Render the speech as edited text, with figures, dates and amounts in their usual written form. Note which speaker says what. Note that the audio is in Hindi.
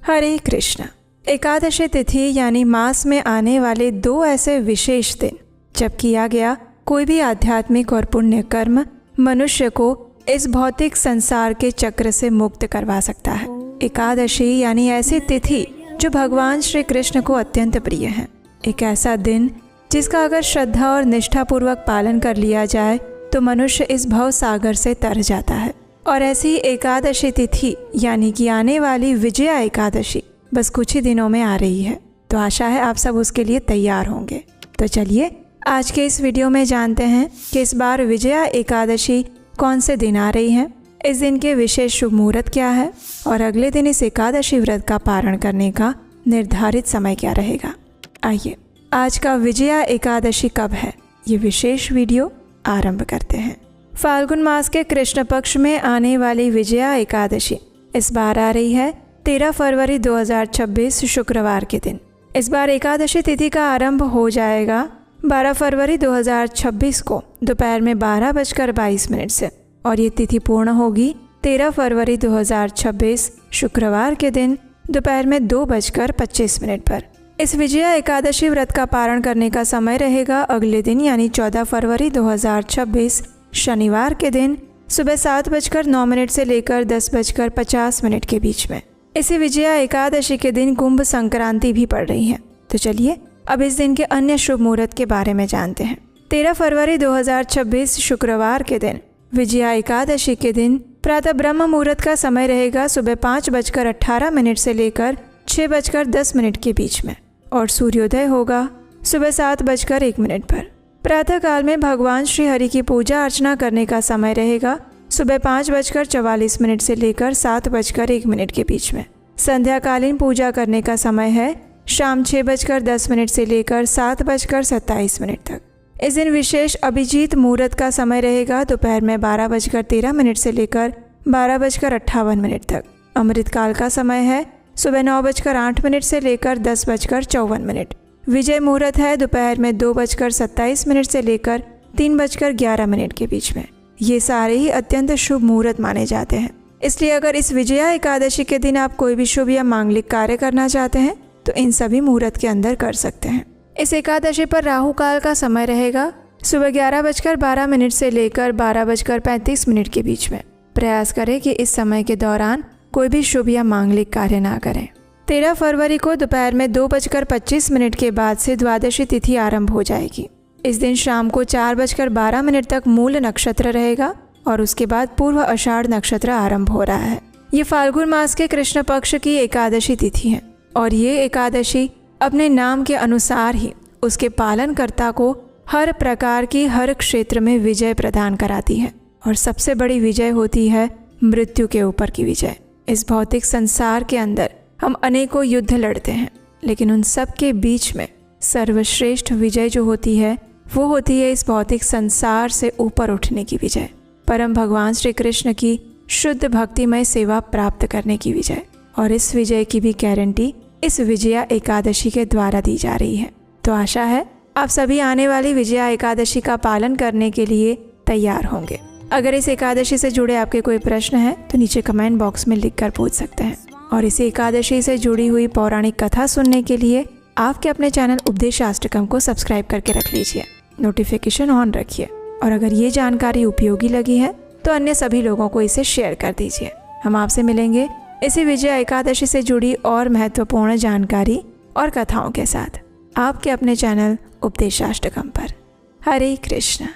Speaker 1: हरे कृष्ण। एकादशी तिथि यानी मास में आने वाले 2 ऐसे विशेष दिन जब किया गया कोई भी आध्यात्मिक और पुण्य कर्म मनुष्य को इस भौतिक संसार के चक्र से मुक्त करवा सकता है। एकादशी यानी ऐसी तिथि जो भगवान श्री कृष्ण को अत्यंत प्रिय है। एक ऐसा दिन जिसका अगर श्रद्धा और निष्ठापूर्वक पालन कर लिया जाए तो मनुष्य इस भव सागर से तर जाता है। और ऐसी ही एकादशी तिथि यानी कि आने वाली विजया एकादशी बस कुछ ही दिनों में आ रही है। तो आशा है आप सब उसके लिए तैयार होंगे। तो चलिए आज के इस वीडियो में जानते हैं कि इस बार विजया एकादशी कौन से दिन आ रही है, इस दिन के विशेष शुभ मुहूर्त क्या है और अगले दिन इस एकादशी व्रत का पारण करने का निर्धारित समय क्या रहेगा। आइए आज का विजया एकादशी कब है ये विशेष वीडियो आरंभ करते हैं। फाल्गुन मास के कृष्ण पक्ष में आने वाली विजया एकादशी इस बार आ रही है 13 फरवरी 2026 शुक्रवार के दिन। इस बार एकादशी तिथि का आरंभ हो जाएगा 12 फरवरी 2026 को दोपहर में 12:22 से और ये तिथि पूर्ण होगी 13 फरवरी 2026 शुक्रवार के दिन दोपहर में 2:25 पर। इस विजया एकादशी व्रत का पारण करने का समय रहेगा अगले दिन यानी 14 फरवरी 2026 शनिवार के दिन सुबह 7:09 से लेकर 10:50 के बीच में। इसी विजया एकादशी के दिन कुंभ संक्रांति भी पड़ रही है। तो चलिए अब इस दिन के अन्य शुभ मुहूर्त के बारे में जानते हैं। 13 फरवरी 2026 शुक्रवार के दिन विजया एकादशी के दिन प्रातः ब्रह्म मुहूर्त का समय रहेगा सुबह 5:18 से लेकर 6:10 के बीच में और सूर्योदय होगा सुबह 7:01 पर। प्रातः काल में भगवान श्री हरि की पूजा अर्चना करने का समय रहेगा सुबह 5:44 से लेकर 7:01 के बीच में। संध्याकालीन पूजा करने का समय है शाम 6:10 से लेकर 7:27 तक। इस दिन विशेष अभिजीत मुहूर्त का समय रहेगा दोपहर में 12:13 से लेकर 12:58 तक। अमृत काल का समय है सुबह 9:08 से लेकर 10:54। विजय मुहूर्त है दोपहर में 2:27 से लेकर 3:11 के बीच में। ये सारे ही अत्यंत शुभ मुहूर्त माने जाते हैं। इसलिए अगर इस विजया एकादशी के दिन आप कोई भी शुभ या मांगलिक कार्य करना चाहते हैं तो इन सभी मुहूर्त के अंदर कर सकते हैं। इस एकादशी पर राहु काल का समय रहेगा सुबह 11:12 से लेकर 12:35 के बीच में। प्रयास करें कि इस समय के दौरान कोई भी शुभ या मांगलिक कार्य ना करें। 13 फरवरी को दोपहर में 2:25 के बाद से द्वादशी तिथि आरंभ हो जाएगी। इस दिन शाम को 4:12 तक मूल नक्षत्र रहेगा और उसके बाद पूर्व आषाढ़ नक्षत्र आरंभ हो रहा है। ये फाल्गुन मास के कृष्ण पक्ष की एकादशी तिथि है और ये एकादशी अपने नाम के अनुसार ही उसके पालनकर्ता को हर प्रकार की हर क्षेत्र में विजय प्रदान कराती है और सबसे बड़ी विजय होती है मृत्यु के ऊपर की विजय। इस भौतिक संसार के अंदर हम अनेकों युद्ध लड़ते हैं लेकिन उन सब के बीच में सर्वश्रेष्ठ विजय जो होती है वो होती है इस भौतिक संसार से ऊपर उठने की विजय, परम भगवान श्री कृष्ण की शुद्ध भक्तिमय सेवा प्राप्त करने की विजय। और इस विजय की भी गारंटी इस विजया एकादशी के द्वारा दी जा रही है। तो आशा है आप सभी आने वाली विजया एकादशी का पालन करने के लिए तैयार होंगे। अगर इस एकादशी से जुड़े आपके कोई प्रश्न है तो नीचे कमेंट बॉक्स में लिखकर पूछ सकते हैं। और इस एकादशी से जुड़ी हुई पौराणिक कथा सुनने के लिए आपके अपने चैनल उपदेशाष्टकम को सब्सक्राइब करके रख लीजिए, नोटिफिकेशन ऑन रखिए और अगर ये जानकारी उपयोगी लगी है तो अन्य सभी लोगों को इसे शेयर कर दीजिए। हम आपसे मिलेंगे इसी विजया एकादशी से जुड़ी और महत्वपूर्ण जानकारी और कथाओं के साथ आपके अपने चैनल उपदेशाष्टकम पर। हरे कृष्ण।